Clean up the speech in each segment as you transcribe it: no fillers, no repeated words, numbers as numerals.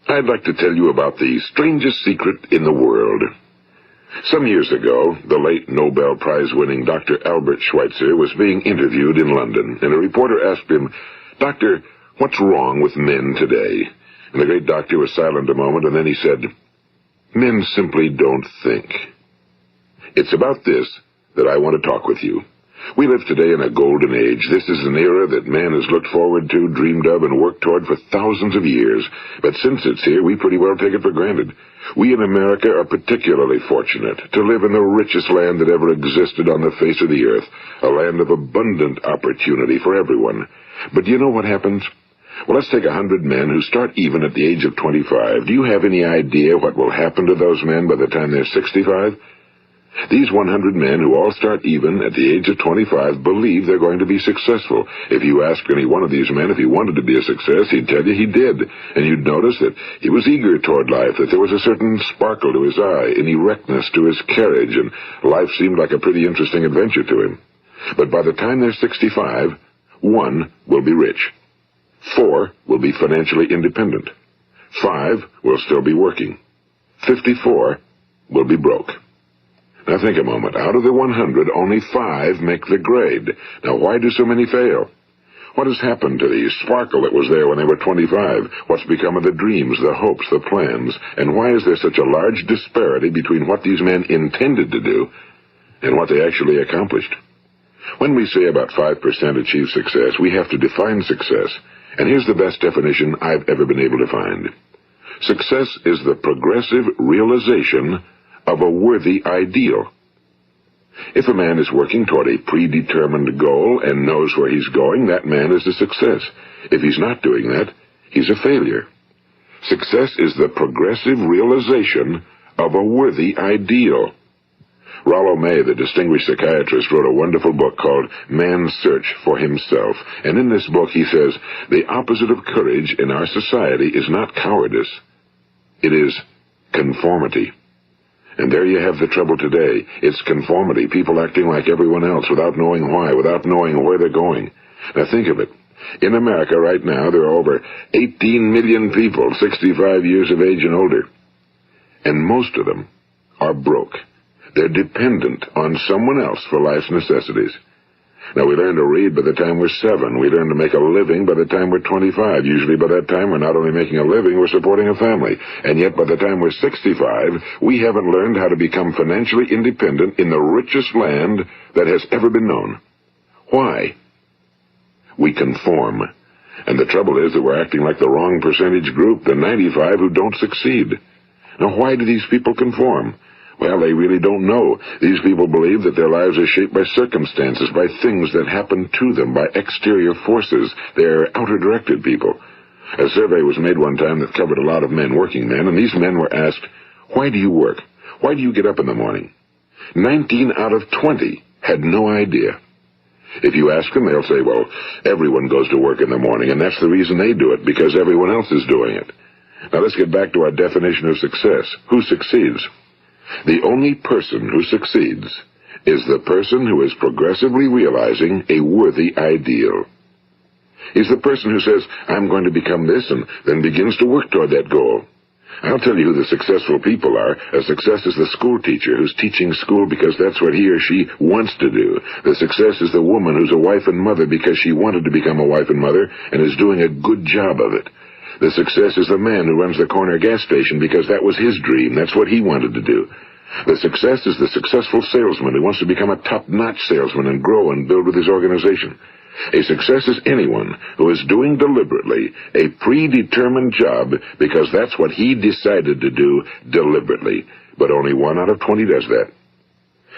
I'd like to tell you about the strangest secret in the world. Some years ago, the late Nobel Prize-winning Dr. Albert Schweitzer was being interviewed in London, and a reporter asked him, "Doctor, what's wrong with men today?" And the great doctor was silent a moment, and then he said, "Men simply don't think." It's about this that I want to talk with you. We live today in a golden age. This is an era that man has looked forward to, dreamed of, and worked toward for thousands of years. But since it's here, we pretty well take it for granted. We in America are particularly fortunate to live in the richest land that ever existed on the face of the earth, a land of abundant opportunity for everyone. But do you know what happens? Well, let's take 100 men who start even at the age of 25. Do you have any idea what will happen to those men by the time they're 65? These 100 men who all start even at the age of 25 believe they're going to be successful. If you ask any one of these men if he wanted to be a success, he'd tell you he did. And you'd notice that he was eager toward life, that there was a certain sparkle to his eye, an erectness to his carriage, and life seemed like a pretty interesting adventure to him. But by the time they're 65, 1 will be rich. 4 will be financially independent. 5 will still be working. 54 will be broke. Now think a moment. Out of the 100, only 5 make the grade. Now why do so many fail? What has happened to the sparkle that was there when they were 25? What's become of the dreams, the hopes, the plans? And why is there such a large disparity between what these men intended to do and what they actually accomplished? When we say about 5% achieve success, we have to define success. And here's the best definition I've ever been able to find. Success is the progressive realization of a worthy ideal. If a man is working toward a predetermined goal and knows where he's going, that man is a success. If he's not doing that, he's a failure. Success is the progressive realization of a worthy ideal. Rollo May, the distinguished psychiatrist, wrote a wonderful book called Man's Search for Himself. And in this book he says, the opposite of courage in our society is not cowardice. It is conformity. And there you have the trouble today. It's conformity, people acting like everyone else without knowing why, without knowing where they're going. Now think of it. In America right now, there are over 18 million people 65 years of age and older. And most of them are broke. They're dependent on someone else for life's necessities. Now, we learn to read by the time we're 7. We learn to make a living by the time we're 25. Usually by that time, we're not only making a living, we're supporting a family. And yet, by the time we're 65, we haven't learned how to become financially independent in the richest land that has ever been known. Why? We conform. And the trouble is that we're acting like the wrong percentage group, the 95 who don't succeed. Now, why do these people conform? Well, they really don't know. These people believe that their lives are shaped by circumstances, by things that happen to them, by exterior forces. They're outer-directed people. A survey was made one time that covered a lot of men, working men, and these men were asked, "Why do you work? Why do you get up in the morning?" 19 out of 20 had no idea. If you ask them, they'll say, well, everyone goes to work in the morning, and that's the reason they do it, because everyone else is doing it. Now let's get back to our definition of success. Who succeeds? The only person who succeeds is the person who is progressively realizing a worthy ideal. He's the person who says, I'm going to become this, and then begins to work toward that goal. I'll tell you who the successful people are. A success is the school teacher who's teaching school because that's what he or she wants to do. The success is the woman who's a wife and mother because she wanted to become a wife and mother and is doing a good job of it. The success is the man who runs the corner gas station because that was his dream. That's what he wanted to do. The success is the successful salesman who wants to become a top-notch salesman and grow and build with his organization. A success is anyone who is doing deliberately a predetermined job because that's what he decided to do deliberately. But only 1 out of 20 does that.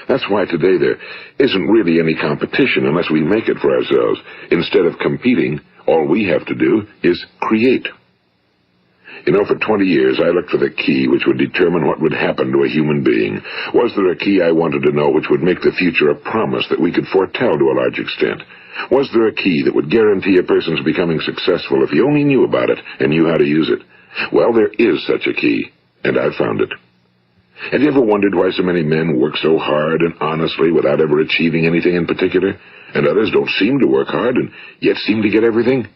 That's why today there isn't really any competition unless we make it for ourselves. Instead of competing, all we have to do is create. You know, for 20 years, I looked for the key which would determine what would happen to a human being. Was there a key I wanted to know which would make the future a promise that we could foretell to a large extent? Was there a key that would guarantee a person's becoming successful if he only knew about it and knew how to use it? Well, there is such a key, and I've found it. Have you ever wondered why so many men work so hard and honestly without ever achieving anything in particular, and others don't seem to work hard and yet seem to get everything?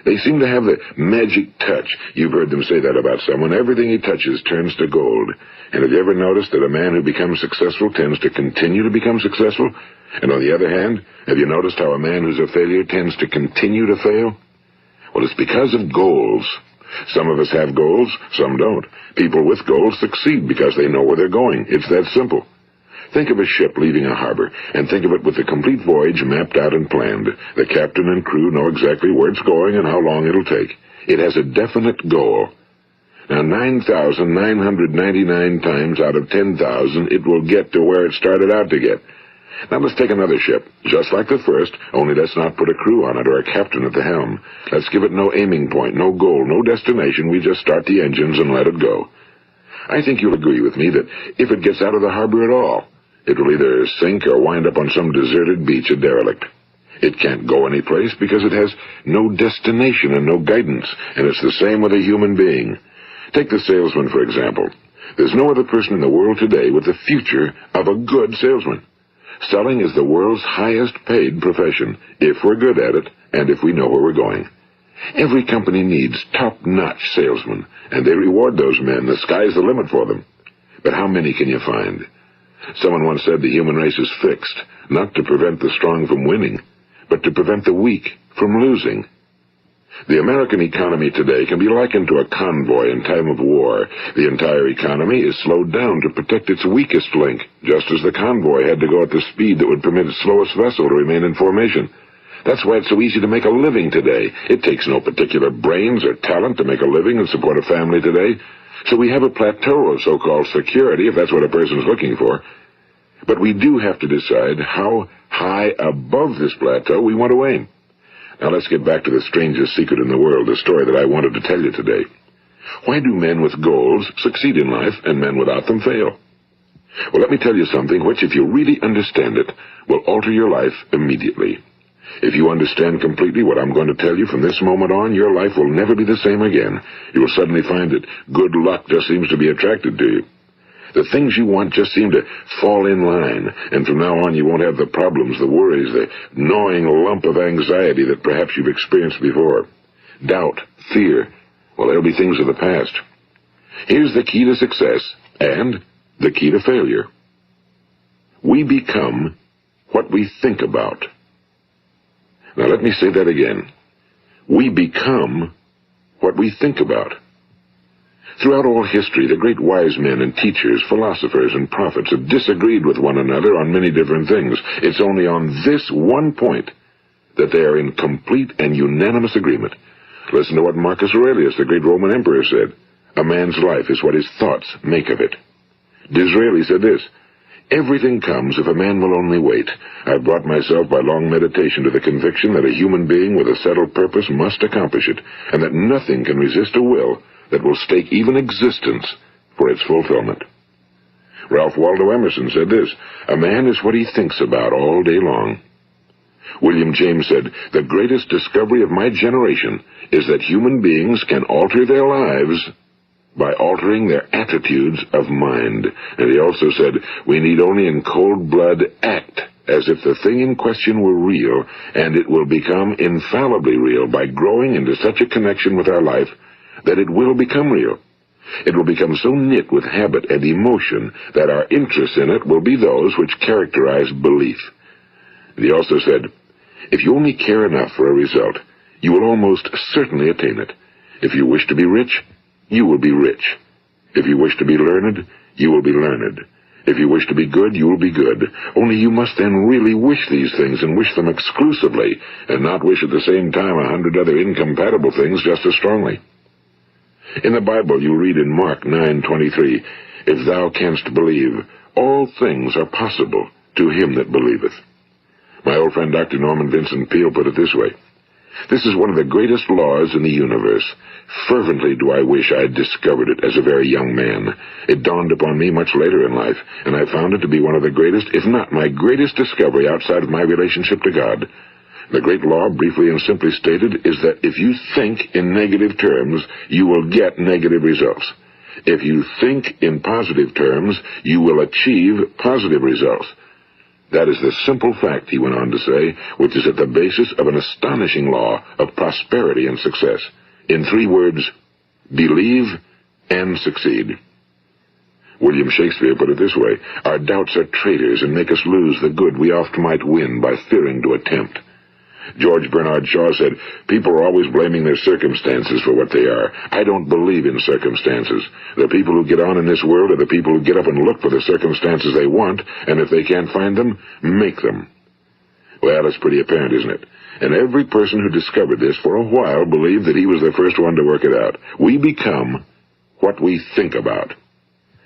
They seem to have the magic touch. You've heard them say that about someone. Everything he touches turns to gold. And have you ever noticed that a man who becomes successful tends to continue to become successful? And on the other hand, have you noticed how a man who's a failure tends to continue to fail? Well, it's because of goals. Some of us have goals, some don't. People with goals succeed because they know where they're going. It's that simple. Think of a ship leaving a harbor, and think of it with the complete voyage mapped out and planned. The captain and crew know exactly where it's going and how long it'll take. It has a definite goal. Now, 9,999 times out of 10,000, it will get to where it started out to get. Now, let's take another ship, just like the first, only let's not put a crew on it or a captain at the helm. Let's give it no aiming point, no goal, no destination. We just start the engines and let it go. I think you'll agree with me that if it gets out of the harbor at all, it will either sink or wind up on some deserted beach, a derelict. It can't go anyplace because it has no destination and no guidance, and it's the same with a human being. Take the salesman, for example. There's no other person in the world today with the future of a good salesman. Selling is the world's highest paid profession, if we're good at it and if we know where we're going. Every company needs top-notch salesmen, and they reward those men. The sky's the limit for them. But how many can you find? Someone once said the human race is fixed, not to prevent the strong from winning, but to prevent the weak from losing. The American economy today can be likened to a convoy in time of war. The entire economy is slowed down to protect its weakest link, just as the convoy had to go at the speed that would permit its slowest vessel to remain in formation. That's why it's so easy to make a living today. It takes no particular brains or talent to make a living and support a family today. So we have a plateau of so-called security, if that's what a person's looking for. But we do have to decide how high above this plateau we want to aim. Now let's get back to the strangest secret in the world, the story that I wanted to tell you today. Why do men with goals succeed in life and men without them fail? Well, let me tell you something which, if you really understand it, will alter your life immediately. If you understand completely what I'm going to tell you from this moment on, your life will never be the same again. You will suddenly find that good luck just seems to be attracted to you. The things you want just seem to fall in line, and from now on you won't have the problems, the worries, the gnawing lump of anxiety that perhaps you've experienced before. Doubt, fear, well, they'll be things of the past. Here's the key to success and the key to failure. We become what we think about. Now let me say that again. We become what we think about. Throughout all history, the great wise men and teachers, philosophers and prophets have disagreed with one another on many different things. It's only on this one point that they are in complete and unanimous agreement. Listen to what Marcus Aurelius, the great Roman emperor, said. A man's life is what his thoughts make of it. Disraeli said this, everything comes if a man will only wait. I've brought myself by long meditation to the conviction that a human being with a settled purpose must accomplish it, and that nothing can resist a will that will stake even existence for its fulfillment. Ralph Waldo Emerson said this, a man is what he thinks about all day long. William James said, the greatest discovery of my generation is that human beings can alter their lives by altering their attitudes of mind. And he also said, we need only in cold blood act as if the thing in question were real, and it will become infallibly real by growing into such a connection with our life that it will become real. It will become so knit with habit and emotion that our interest in it will be those which characterize belief. And he also said, if you only care enough for a result, you will almost certainly attain it. If you wish to be rich, you will be rich. If you wish to be learned, you will be learned. If you wish to be good, you will be good. Only you must then really wish these things and wish them exclusively, and not wish at the same time 100 other incompatible things just as strongly. In the Bible you read in Mark 9:23, if thou canst believe, all things are possible to him that believeth. My old friend Dr. Norman Vincent Peale put it this way, this is one of the greatest laws in the universe. Fervently do I wish I had discovered it as a very young man. It dawned upon me much later in life, and I found it to be one of the greatest, if not my greatest discovery outside of my relationship to God. The great law, briefly and simply stated, is that if you think in negative terms, you will get negative results. If you think in positive terms, you will achieve positive results. That is the simple fact, he went on to say, which is at the basis of an astonishing law of prosperity and success. In 3 words, believe and succeed. William Shakespeare put it this way: our doubts are traitors and make us lose the good we oft might win by fearing to attempt. George Bernard Shaw said, people are always blaming their circumstances for what they are. I don't believe in circumstances. The people who get on in this world are the people who get up and look for the circumstances they want, and if they can't find them, make them. Well, it's pretty apparent, isn't it? And every person who discovered this for a while believed that he was the first one to work it out. We become what we think about.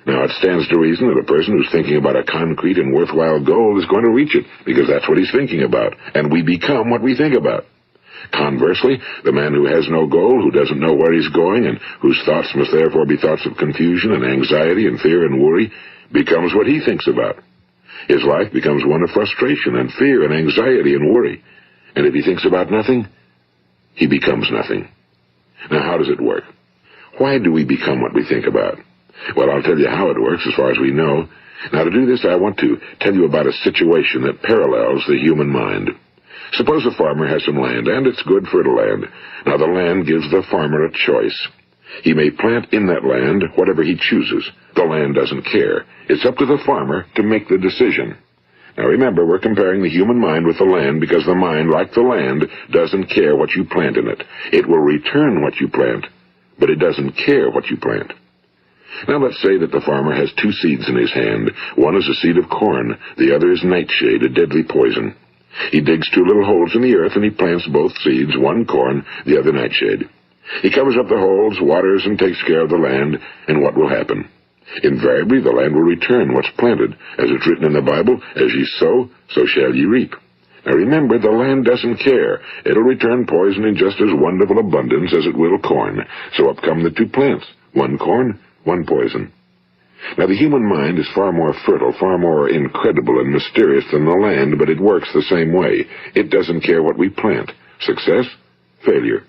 Now, it stands to reason that a person who's thinking about a concrete and worthwhile goal is going to reach it, because that's what he's thinking about, and we become what we think about. Conversely, the man who has no goal, who doesn't know where he's going, and whose thoughts must therefore be thoughts of confusion and anxiety and fear and worry, becomes what he thinks about. His life becomes one of frustration and fear and anxiety and worry. And if he thinks about nothing, he becomes nothing. Now, how does it work? Why do we become what we think about? Well, I'll tell you how it works as far as we know. Now, to do this, I want to tell you about a situation that parallels the human mind. Suppose a farmer has some land, and it's good fertile land. Now, the land gives the farmer a choice. He may plant in that land whatever he chooses. The land doesn't care. It's up to the farmer to make the decision. Now, remember, we're comparing the human mind with the land because the mind, like the land, doesn't care what you plant in it. It will return what you plant, but it doesn't care what you plant. Now let's say that the farmer has 2 seeds in his hand. One is a seed of corn, the other is nightshade, a deadly poison. He digs 2 little holes in the earth and he plants both seeds, one corn, the other nightshade. He covers up the holes, waters, and takes care of the land, and what will happen? Invariably the land will return what's planted. As it's written in the Bible, as ye sow, so shall ye reap. Now remember, the land doesn't care. It'll return poison in just as wonderful abundance as it will corn. So up come the 2 plants, one corn, one poison. Now, the human mind is far more fertile, far more incredible and mysterious than the land, but it works the same way. It doesn't care what we plant. Success, failure.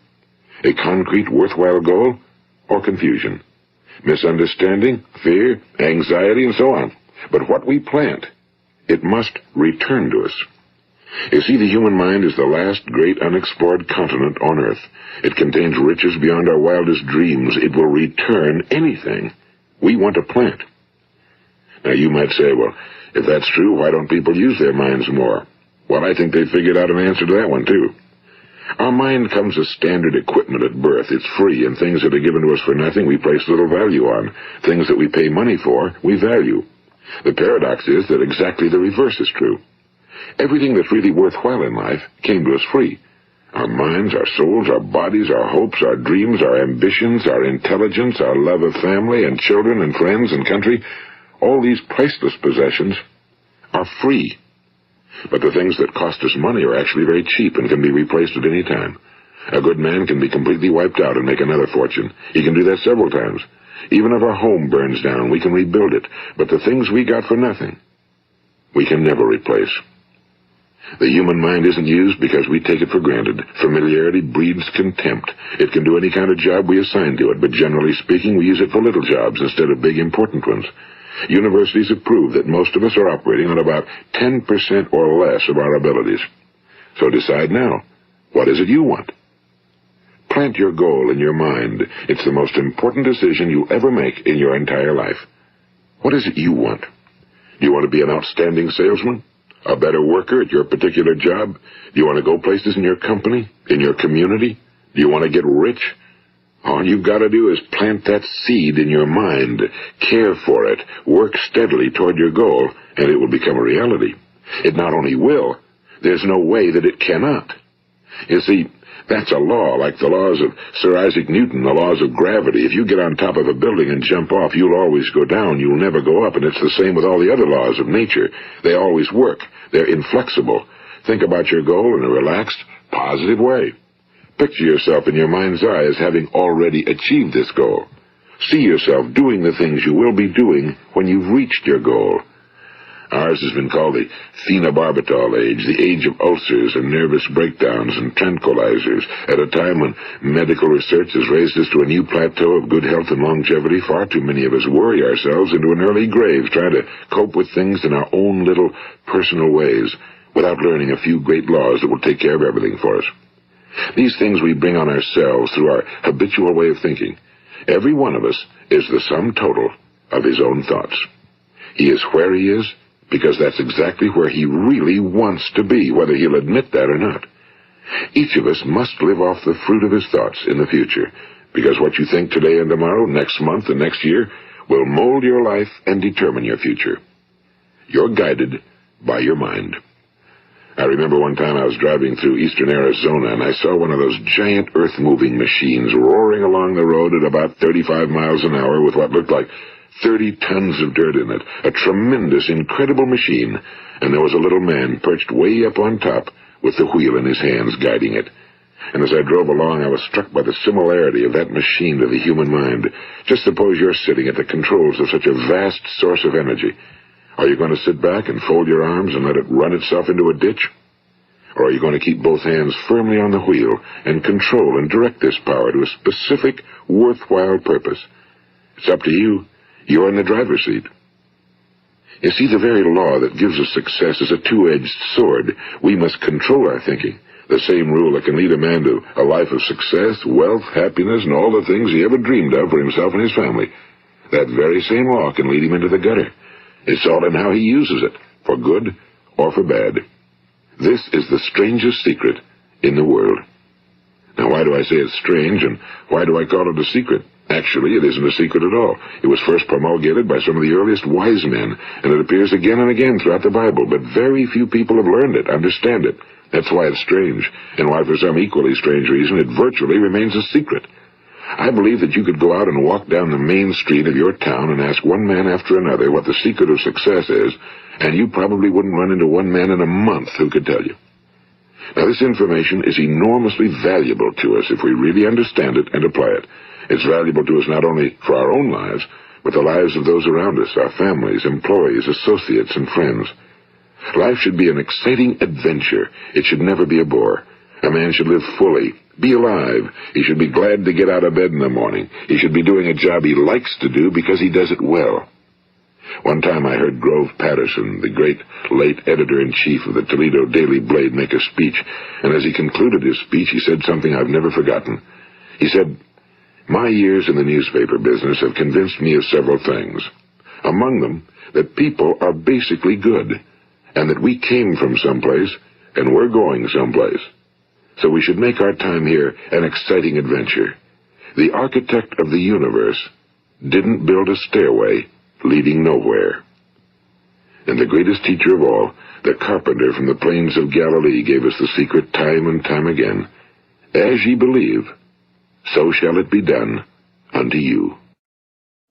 A concrete, worthwhile goal, or confusion. Misunderstanding, fear, anxiety, and so on. But what we plant, it must return to us. You see, the human mind is the last great unexplored continent on Earth. It contains riches beyond our wildest dreams. It will return anything we want to plant. Now, you might say, well, if that's true, why don't people use their minds more? Well, I think they figured out an answer to that one, too. Our mind comes as standard equipment at birth. It's free, and things that are given to us for nothing we place little value on. Things that we pay money for, we value. The paradox is that exactly the reverse is true. Everything that's really worthwhile in life came to us free. Our minds, our souls, our bodies, our hopes, our dreams, our ambitions, our intelligence, our love of family and children and friends and country, all these priceless possessions are free. But the things that cost us money are actually very cheap and can be replaced at any time. A good man can be completely wiped out and make another fortune. He can do that several times. Even if our home burns down, we can rebuild it. But the things we got for nothing, we can never replace. The human mind isn't used because we take it for granted. Familiarity breeds contempt. It can do any kind of job we assign to it, but generally speaking, we use it for little jobs instead of big, important ones. Universities have proved that most of us are operating on about 10% or less of our abilities. So decide now, what is it you want? Plant your goal in your mind. It's the most important decision you'll ever make in your entire life. What is it you want? Do you want to be an outstanding salesman? A better worker at your particular job? Do you want to go places in your company? In your community? Do you want to get rich? All you've got to do is plant that seed in your mind, care for it, work steadily toward your goal, and it will become a reality. It not only will, there's no way that it cannot. You see, that's a law, like the laws of Sir Isaac Newton, the laws of gravity. If you get on top of a building and jump off, you'll always go down. You'll never go up, and it's the same with all the other laws of nature. They always work. They're inflexible. Think about your goal in a relaxed, positive way. Picture yourself in your mind's eye as having already achieved this goal. See yourself doing the things you will be doing when you've reached your goal. Ours has been called the phenobarbital age, the age of ulcers and nervous breakdowns and tranquilizers. At a time when medical research has raised us to a new plateau of good health and longevity, far too many of us worry ourselves into an early grave trying to cope with things in our own little personal ways without learning a few great laws that will take care of everything for us. These things we bring on ourselves through our habitual way of thinking. Every one of us is the sum total of his own thoughts. He is where he is because that's exactly where he really wants to be, whether he'll admit that or not. Each of us must live off the fruit of his thoughts in the future, because what you think today and tomorrow, next month and next year, will mold your life and determine your future. You're guided by your mind. I remember one time I was driving through eastern Arizona, and I saw one of those giant earth-moving machines roaring along the road at about 35 miles an hour with what looked like 30 tons of dirt in it. A tremendous, incredible machine, and there was a little man perched way up on top with the wheel in his hands guiding it. And as I drove along, I was struck by the similarity of that machine to the human mind. Just suppose you're sitting at the controls of such a vast source of energy. Are you going to sit back and fold your arms and let it run itself into a ditch? Or are you going to keep both hands firmly on the wheel and control and direct this power to a specific, worthwhile purpose? It's up to you. You're in the driver's seat. You see, the very law that gives us success is a two-edged sword. We must control our thinking. The same rule that can lead a man to a life of success, wealth, happiness, and all the things he ever dreamed of for himself and his family. That very same law can lead him into the gutter. It's all in how he uses it, for good or for bad. This is the strangest secret in the world. Now, why do I say it's strange, and why do I call it a secret? Actually, it isn't a secret at all. It was first promulgated by some of the earliest wise men, and it appears again and again throughout the Bible, but very few people have learned it, understand it. That's why it's strange, and why for some equally strange reason it virtually remains a secret. I believe that you could go out and walk down the main street of your town and ask one man after another what the secret of success is, and you probably wouldn't run into one man in a month who could tell you. Now, this information is enormously valuable to us if we really understand it and apply it. It's valuable to us not only for our own lives, but the lives of those around us, our families, employees, associates, and friends. Life should be an exciting adventure. It should never be a bore. A man should live fully, be alive. He should be glad to get out of bed in the morning. He should be doing a job he likes to do because he does it well. One time I heard Grove Patterson, the great late editor-in-chief of the Toledo Daily Blade, make a speech, and as he concluded his speech, he said something I've never forgotten. He said, "My years in the newspaper business have convinced me of several things. Among them, that people are basically good, and that we came from someplace, and we're going someplace. So we should make our time here an exciting adventure. The architect of the universe didn't build a stairway leading nowhere." And the greatest teacher of all, the carpenter from the plains of Galilee, gave us the secret time and time again. As ye believe, so shall it be done unto you.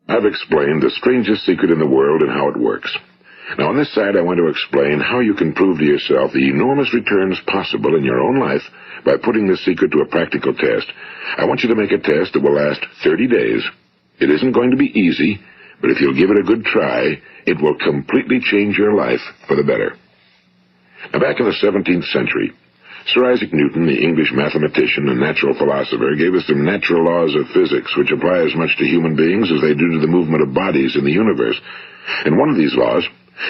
I've explained the strangest secret in the world and how it works. Now, on this side, I want to explain how you can prove to yourself the enormous returns possible in your own life by putting this secret to a practical test. I want you to make a test that will last 30 days. It isn't going to be easy, but if you'll give it a good try, it will completely change your life for the better. Now, back in the 17th century, Sir Isaac Newton, the English mathematician and natural philosopher, gave us some natural laws of physics which apply as much to human beings as they do to the movement of bodies in the universe. And one of these laws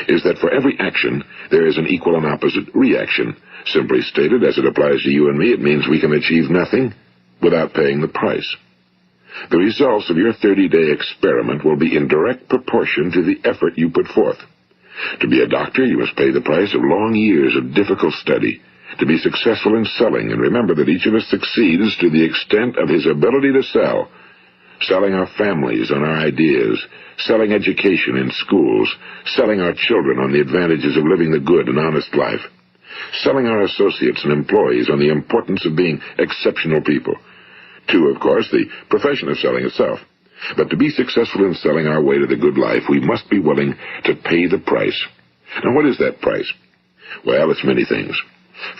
is that for every action, there is an equal and opposite reaction. Simply stated, as it applies to you and me, it means we can achieve nothing without paying the price. The results of your 30-day experiment will be in direct proportion to the effort you put forth. To be a doctor, you must pay the price of long years of difficult study. To be successful in selling, and remember that each of us succeeds to the extent of his ability to sell. Selling our families on our ideas, selling education in schools, selling our children on the advantages of living the good and honest life, selling our associates and employees on the importance of being exceptional people. To, of course, the profession of selling itself. But to be successful in selling our way to the good life, we must be willing to pay the price. Now, what is that price? Well, it's many things.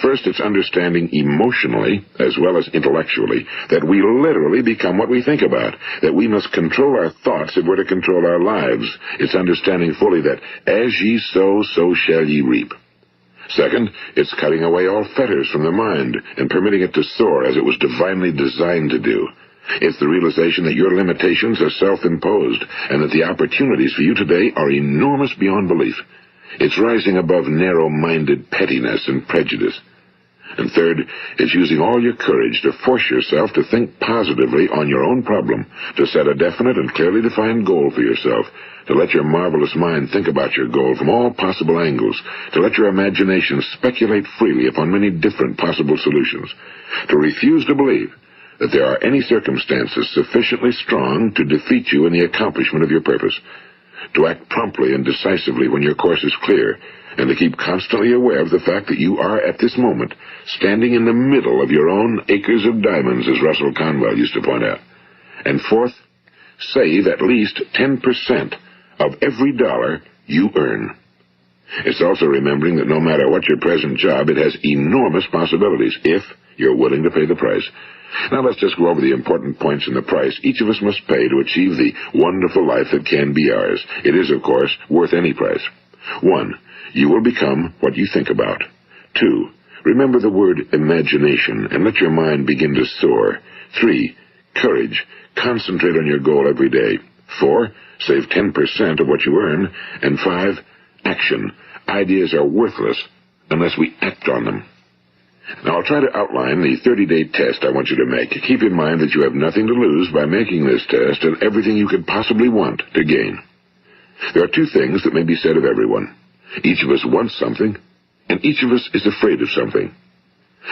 First, it's understanding emotionally, as well as intellectually, that we literally become what we think about, that we must control our thoughts if we're to control our lives. It's understanding fully that as ye sow, so shall ye reap. Second, it's cutting away all fetters from the mind and permitting it to soar as it was divinely designed to do. It's the realization that your limitations are self-imposed and that the opportunities for you today are enormous beyond belief. It's rising above narrow-minded pettiness and prejudice. And third, it's using all your courage to force yourself to think positively on your own problem, to set a definite and clearly defined goal for yourself, to let your marvelous mind think about your goal from all possible angles, to let your imagination speculate freely upon many different possible solutions, to refuse to believe that there are any circumstances sufficiently strong to defeat you in the accomplishment of your purpose, to act promptly and decisively when your course is clear, and to keep constantly aware of the fact that you are, at this moment, standing in the middle of your own acres of diamonds, as Russell Conwell used to point out. And fourth, save at least 10% of every dollar you earn. It's also remembering that no matter what your present job, it has enormous possibilities, if you're willing to pay the price. Now let's just go over the important points in the price each of us must pay to achieve the wonderful life that can be ours. It is, of course, worth any price. 1. You will become what you think about. 2. Remember the word imagination and let your mind begin to soar. 3. Courage. Concentrate on your goal every day. 4. Save 10% of what you earn. And 5. Action. Ideas are worthless unless we act on them. Now, I'll try to outline the 30-day test I want you to make. Keep in mind that you have nothing to lose by making this test and everything you could possibly want to gain. There are 2 things that may be said of everyone. Each of us wants something, and each of us is afraid of something.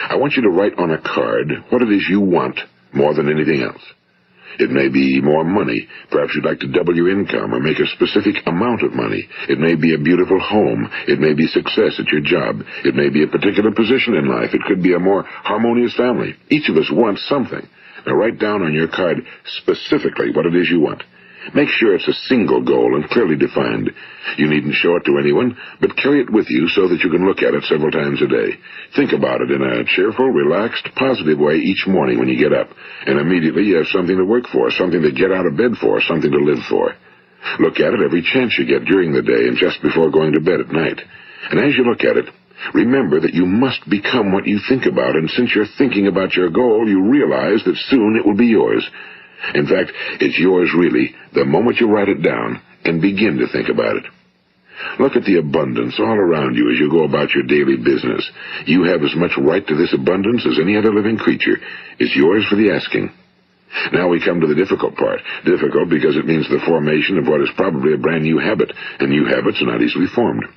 I want you to write on a card what it is you want more than anything else. It may be more money. Perhaps you'd like to double your income or make a specific amount of money. It may be a beautiful home. It may be success at your job. It may be a particular position in life. It could be a more harmonious family. Each of us wants something. Now write down on your card specifically what it is you want. Make sure it's a single goal and clearly defined. You needn't show it to anyone, but carry it with you so that you can look at it several times a day. Think about it in a cheerful, relaxed, positive way each morning when you get up, and immediately you have something to work for, something to get out of bed for, something to live for. Look at it every chance you get during the day and just before going to bed at night. And as you look at it, remember that you must become what you think about, and since you're thinking about your goal, you realize that soon it will be yours. In fact, it's yours really the moment you write it down and begin to think about it. Look at the abundance all around you as you go about your daily business. You have as much right to this abundance as any other living creature. It's yours for the asking. Now we come to the difficult part. Difficult because it means the formation of what is probably a brand new habit, and new habits are not easily formed.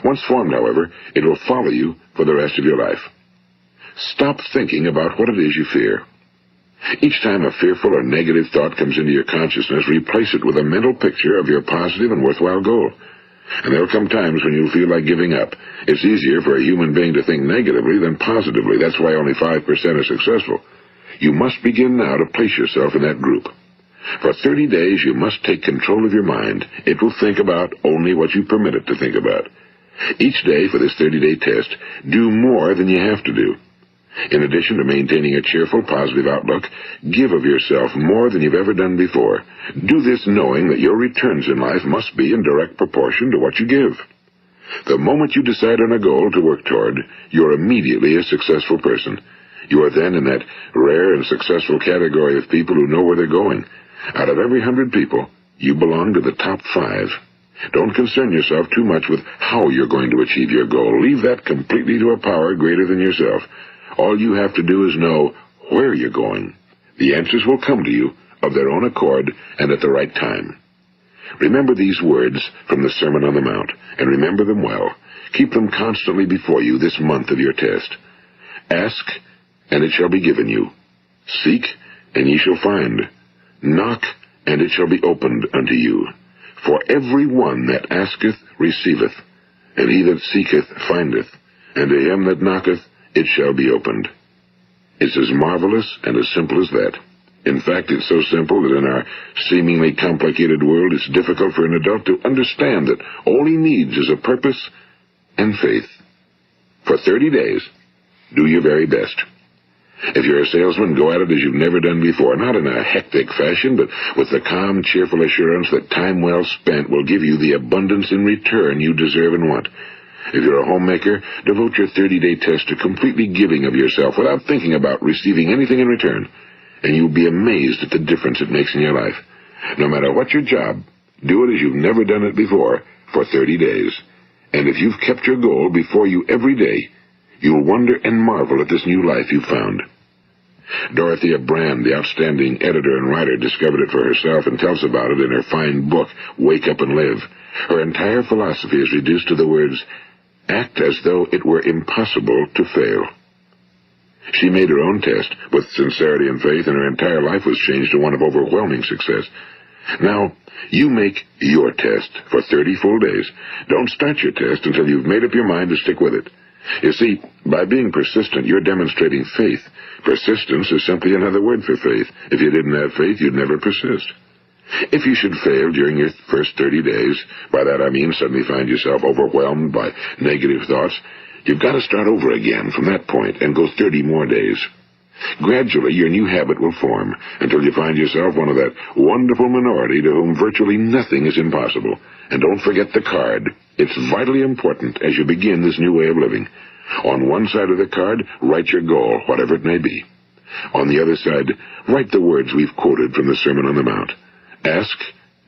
Once formed, however, it will follow you for the rest of your life. Stop thinking about what it is you fear. Each time a fearful or negative thought comes into your consciousness, replace it with a mental picture of your positive and worthwhile goal. And there'll come times when you'll feel like giving up. It's easier for a human being to think negatively than positively. That's why only 5% are successful. You must begin now to place yourself in that group. For 30 days, you must take control of your mind. It will think about only what you permit it to think about. Each day for this 30-day test, do more than you have to do. In addition to maintaining a cheerful, positive outlook, give of yourself more than you've ever done before. Do this knowing that your returns in life must be in direct proportion to what you give. The moment you decide on a goal to work toward, you're immediately a successful person. You are then in that rare and successful category of people who know where they're going. Out of every 100 people, you belong to the top 5. Don't concern yourself too much with how you're going to achieve your goal. Leave that completely to a power greater than yourself. All you have to do is know where you're going. The answers will come to you of their own accord and at the right time. Remember these words from the Sermon on the Mount, and remember them well. Keep them constantly before you this month of your test. Ask, and it shall be given you. Seek, and ye shall find. Knock, and it shall be opened unto you. For every one that asketh receiveth, and he that seeketh findeth, and to him that knocketh it shall be opened. It's as marvelous and as simple as that. In fact, it's so simple that in our seemingly complicated world, it's difficult for an adult to understand that all he needs is a purpose and faith. For 30 days, Do your very best. If you're a salesman, go at it as you've never done before, not in a hectic fashion, but with the calm, cheerful assurance that time well spent will give you the abundance in return you deserve and want. If you're a homemaker, devote your 30-day test to completely giving of yourself without thinking about receiving anything in return, and you'll be amazed at the difference it makes in your life. No matter what your job, do it as you've never done it before for 30 days. And if you've kept your goal before you every day, you'll wonder and marvel at this new life you've found. Dorothea Brand, the outstanding editor and writer, discovered it for herself and tells about it in her fine book, Wake Up and Live. Her entire philosophy is reduced to the words, act as though it were impossible to fail. She made her own test with sincerity and faith, and her entire life was changed to one of overwhelming success. Now, you make your test for 30 full days. Don't start your test until you've made up your mind to stick with it. You see, by being persistent, you're demonstrating faith. Persistence is simply another word for faith. If you didn't have faith, you'd never persist. If you should fail during your first 30 days, by that I mean suddenly find yourself overwhelmed by negative thoughts, you've got to start over again from that point and go 30 more days. Gradually, your new habit will form until you find yourself one of that wonderful minority to whom virtually nothing is impossible. And don't forget the card. It's vitally important as you begin this new way of living. On one side of the card, write your goal, whatever it may be. On the other side, write the words we've quoted from the Sermon on the Mount. Ask,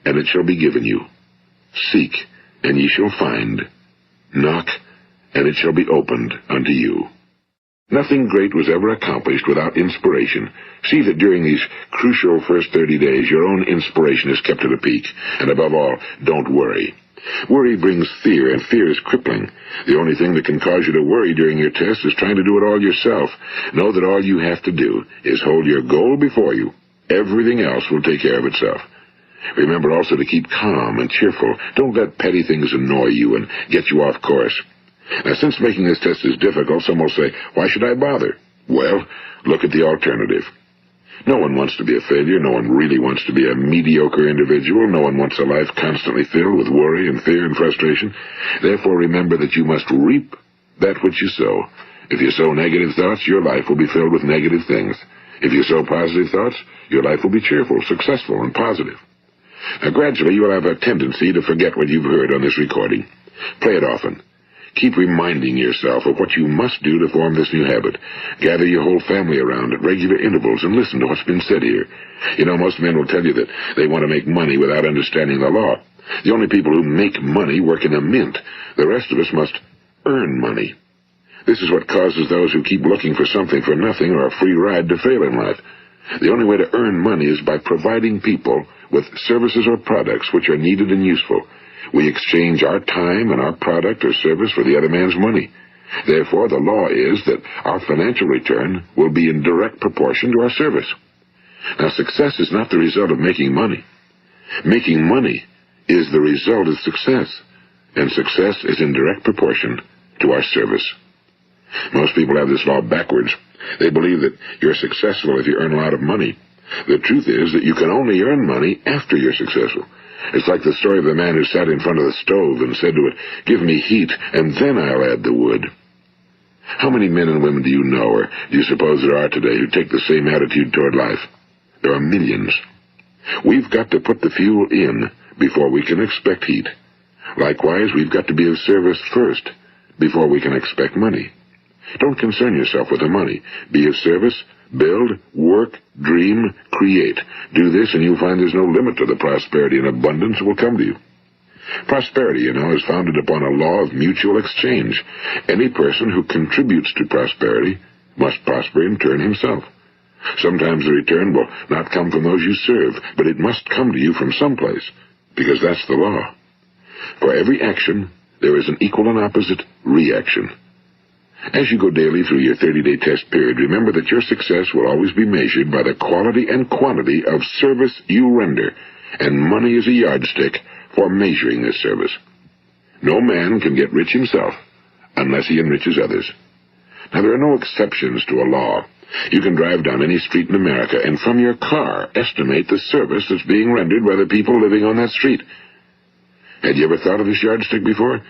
and it shall be given you. Seek, and ye shall find. Knock, and it shall be opened unto you. Nothing great was ever accomplished without inspiration. See that during these crucial first 30 days, your own inspiration is kept at a peak. And above all, don't worry. Worry brings fear, and fear is crippling. The only thing that can cause you to worry during your test is trying to do it all yourself. Know that all you have to do is hold your goal before you. Everything else will take care of itself. Remember also to keep calm and cheerful. Don't let petty things annoy you and get you off course. Now, since making this test is difficult, some will say, why should I bother? Well, look at the alternative. No one wants to be a failure. No one really wants to be a mediocre individual. No one wants a life constantly filled with worry and fear and frustration. Therefore, remember that you must reap that which you sow. If you sow negative thoughts, your life will be filled with negative things. If you sow positive thoughts, your life will be cheerful, successful, and positive. Now, gradually, you will have a tendency to forget what you've heard on this recording. Play it often. Keep reminding yourself of what you must do to form this new habit. Gather your whole family around at regular intervals and listen to what's been said here. You know, most men will tell you that they want to make money without understanding the law. The only people who make money work in a mint. The rest of us must earn money. This is what causes those who keep looking for something for nothing or a free ride to fail in life. The only way to earn money is by providing people with services or products which are needed and useful. We exchange our time and our product or service for the other man's money. Therefore, the law is that our financial return will be in direct proportion to our service. Now, success is not the result of making money. Making money is the result of success, and success is in direct proportion to our service. Most people have this law backwards. They believe that you're successful if you earn a lot of money. The truth is that you can only earn money after you're successful. It's like the story of the man who sat in front of the stove and said to it, give me heat, and then I'll add the wood. How many men and women do you know, or do you suppose there are today, who take the same attitude toward life? There are millions. We've got to put the fuel in before we can expect heat. Likewise, we've got to be of service first before we can expect money. Don't concern yourself with the money. Be of service, build, work, dream, create. Do this and you'll find there's no limit to the prosperity and abundance that will come to you. Prosperity, you know, is founded upon a law of mutual exchange. Any person who contributes to prosperity must prosper in turn himself. Sometimes the return will not come from those you serve, but it must come to you from someplace, because that's the law. For every action, there is an equal and opposite reaction. As you go daily through your 30-day test period, remember that your success will always be measured by the quality and quantity of service you render, and money is a yardstick for measuring this service. No man can get rich himself unless he enriches others. Now, there are no exceptions to a law. You can drive down any street in America and from your car estimate the service that's being rendered by the people living on that street. Had you ever thought of this yardstick before?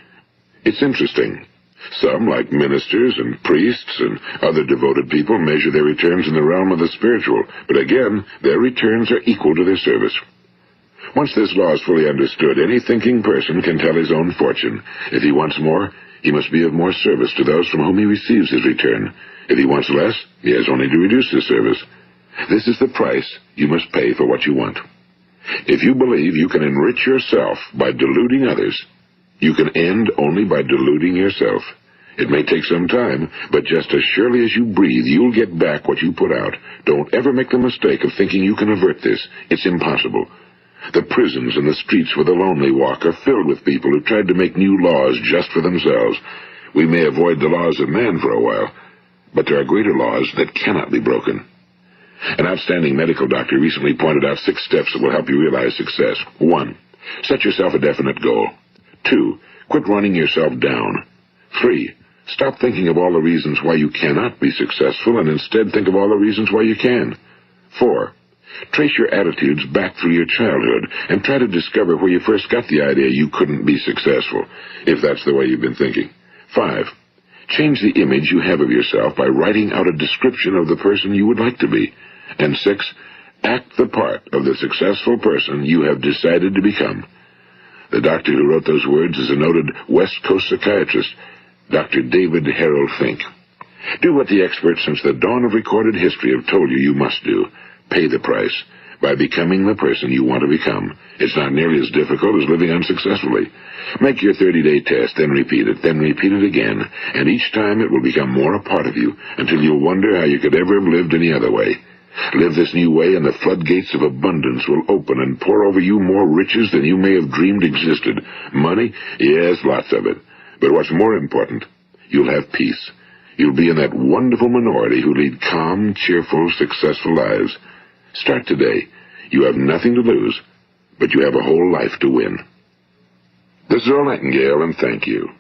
It's interesting. Some, like ministers and priests and other devoted people, measure their returns in the realm of the spiritual, but again, their returns are equal to their service. Once this law is fully understood, any thinking person can tell his own fortune. If he wants more, he must be of more service to those from whom he receives his return. If he wants less, he has only to reduce his service. This is the price you must pay for what you want. If you believe you can enrich yourself by deluding others, you can end only by deluding yourself. It may take some time, but just as surely as you breathe, you'll get back what you put out. Don't ever make the mistake of thinking you can avert this. It's impossible. The prisons and the streets where the lonely walk are filled with people who tried to make new laws just for themselves. We may avoid the laws of man for a while, but there are greater laws that cannot be broken. An outstanding medical doctor recently pointed out 6 steps that will help you realize success. 1. Set yourself a definite goal. 2. Quit running yourself down. 3. Stop thinking of all the reasons why you cannot be successful and instead think of all the reasons why you can. 4. Trace your attitudes back through your childhood and try to discover where you first got the idea you couldn't be successful, if that's the way you've been thinking. 5. Change the image you have of yourself by writing out a description of the person you would like to be. And 6. Act the part of the successful person you have decided to become. The doctor who wrote those words is a noted West Coast psychiatrist, Dr. David Harold Fink. Do what the experts since the dawn of recorded history have told you you must do. Pay the price by becoming the person you want to become. It's not nearly as difficult as living unsuccessfully. Make your 30-day test, then repeat it again, and each time it will become more a part of you until you'll wonder how you could ever have lived any other way. Live this new way, and the floodgates of abundance will open and pour over you more riches than you may have dreamed existed. Money? Yes, lots of it. But what's more important, you'll have peace. You'll be in that wonderful minority who lead calm, cheerful, successful lives. Start today. You have nothing to lose, but you have a whole life to win. This is Earl Nightingale, and thank you.